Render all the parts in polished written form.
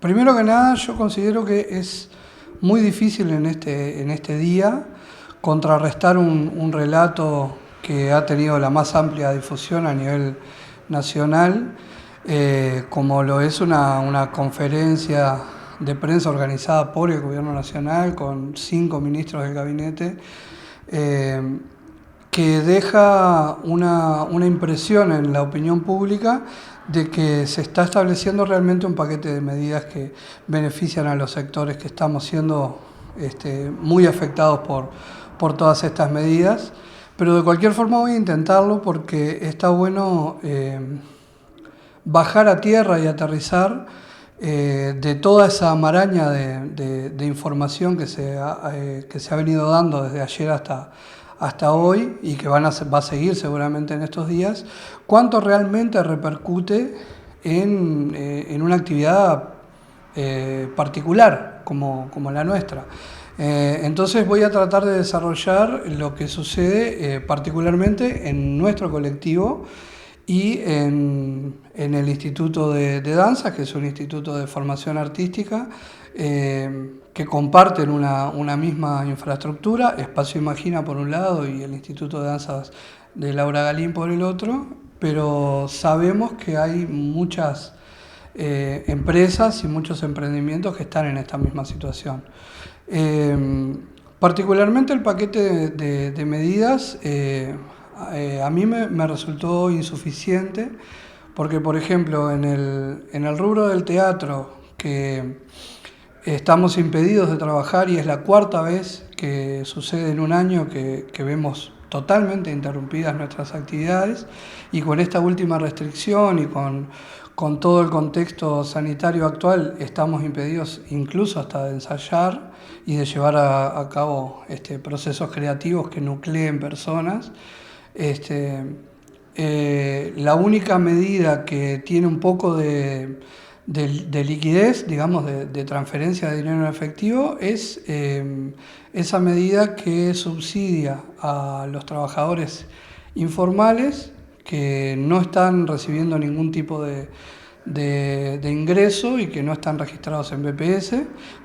Primero que nada, yo considero que es muy difícil en este día contrarrestar un relato que ha tenido la más amplia difusión a nivel nacional, como lo es una conferencia de prensa organizada por el Gobierno Nacional con 5 ministros del gabinete, que deja una impresión en la opinión pública de que se está estableciendo realmente un paquete de medidas que benefician a los sectores que estamos siendo muy afectados por todas estas medidas. Pero de cualquier forma voy a intentarlo porque está bueno bajar a tierra y aterrizar de toda esa maraña de información que se ha venido dando desde ayer hasta hoy y que va a seguir seguramente en estos días, cuánto realmente repercute en una actividad particular como la nuestra. Entonces voy a tratar de desarrollar lo que sucede particularmente en nuestro colectivo y en el Instituto de Danza, que es un instituto de formación artística, que comparten una misma infraestructura, Espacio Imagina por un lado y el Instituto de Danzas de Laura Galín por el otro, pero sabemos que hay muchas empresas y muchos emprendimientos que están en esta misma situación. Particularmente el paquete de medidas a mí me resultó insuficiente porque, por ejemplo, en el rubro del teatro, que estamos impedidos de trabajar y es la 4ª vez que sucede en un año que vemos totalmente interrumpidas nuestras actividades, y con esta última restricción y con todo el contexto sanitario actual estamos impedidos incluso hasta de ensayar y de llevar a cabo procesos creativos que nucleen personas. La única medida que tiene un poco de liquidez, digamos, de transferencia de dinero en efectivo, es esa medida que subsidia a los trabajadores informales que no están recibiendo ningún tipo de ingreso y que no están registrados en BPS,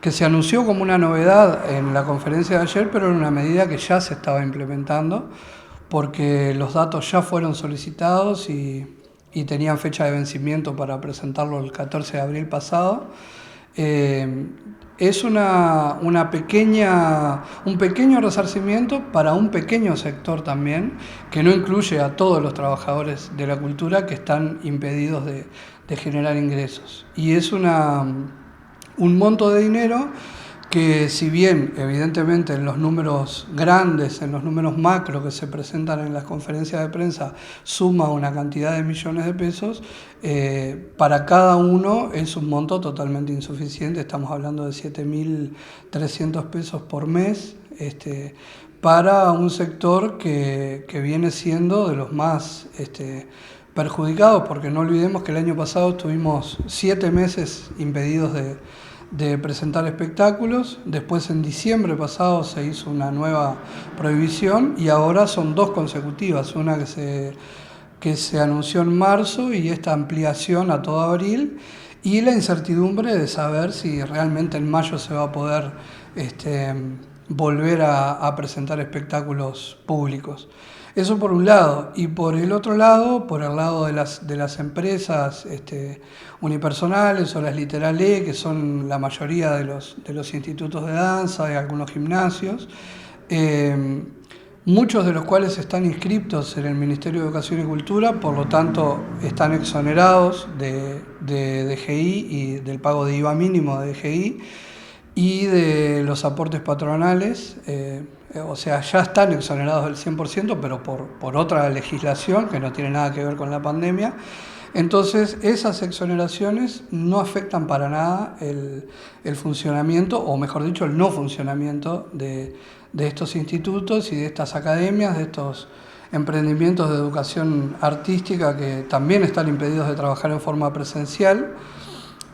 que se anunció como una novedad en la conferencia de ayer, pero era una medida que ya se estaba implementando porque los datos ya fueron solicitados y tenían fecha de vencimiento para presentarlo el 14 de abril pasado. Es un pequeño resarcimiento para un pequeño sector también, que no incluye a todos los trabajadores de la cultura que están impedidos de generar ingresos. Y es un monto de dinero que, si bien evidentemente en los números grandes, en los números macro que se presentan en las conferencias de prensa, suma una cantidad de millones de pesos, para cada uno es un monto totalmente insuficiente. Estamos hablando de 7.300 pesos por mes, para un sector que viene siendo de los más perjudicados, porque no olvidemos que el año pasado estuvimos 7 meses impedidos de presentar espectáculos, después en diciembre pasado se hizo una nueva prohibición y ahora son 2 consecutivas, una que se anunció en marzo y esta ampliación a todo abril, y la incertidumbre de saber si realmente en mayo se va a poder volver a presentar espectáculos públicos. Eso por un lado, y por el otro lado, por el lado de las empresas unipersonales o las Literal E, que son la mayoría de los institutos de danza, de algunos gimnasios, muchos de los cuales están inscriptos en el Ministerio de Educación y Cultura, por lo tanto están exonerados de DGI y del pago de IVA mínimo de DGI y de los aportes patronales. O sea, ya están exonerados del 100%, pero por otra legislación que no tiene nada que ver con la pandemia. Entonces, esas exoneraciones no afectan para nada el funcionamiento, o mejor dicho, el no funcionamiento de estos institutos y de estas academias, de estos emprendimientos de educación artística que también están impedidos de trabajar en forma presencial.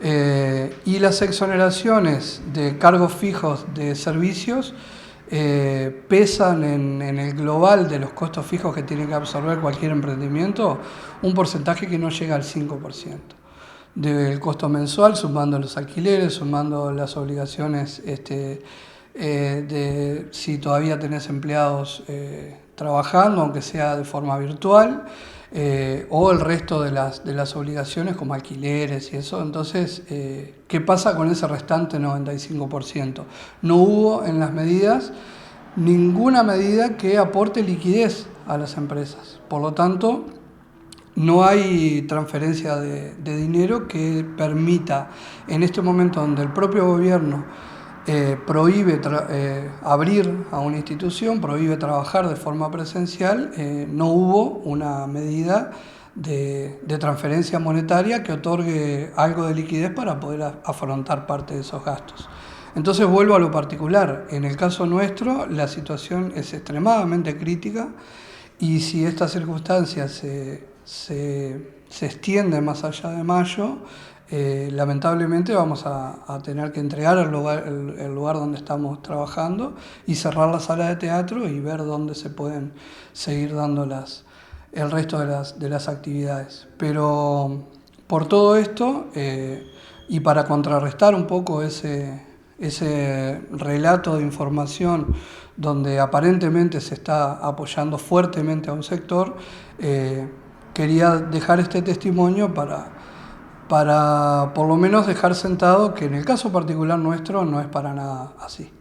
Y las exoneraciones de cargos fijos de servicios pesan en el global de los costos fijos que tiene que absorber cualquier emprendimiento un porcentaje que no llega al 5%. del costo mensual, sumando los alquileres, sumando las obligaciones de si todavía tenés empleados trabajando, aunque sea de forma virtual, o el resto de las obligaciones como alquileres y eso. Entonces, ¿qué pasa con ese restante 95%? No hubo en las medidas ninguna medida que aporte liquidez a las empresas. Por lo tanto, no hay transferencia de dinero que permita, en este momento donde el propio gobierno prohíbe abrir a una institución, prohíbe trabajar de forma presencial, no hubo una medida de transferencia monetaria que otorgue algo de liquidez para poder afrontar parte de esos gastos. Entonces vuelvo a lo particular. En el caso nuestro, la situación es extremadamente crítica y si estas circunstancias se extiende más allá de mayo, lamentablemente vamos a tener que entregar el lugar donde estamos trabajando y cerrar la sala de teatro y ver dónde se pueden seguir dando el resto de las actividades. Pero por todo esto, y para contrarrestar un poco ese relato de información donde aparentemente se está apoyando fuertemente a un sector, quería dejar este testimonio para por lo menos dejar sentado que en el caso particular nuestro no es para nada así.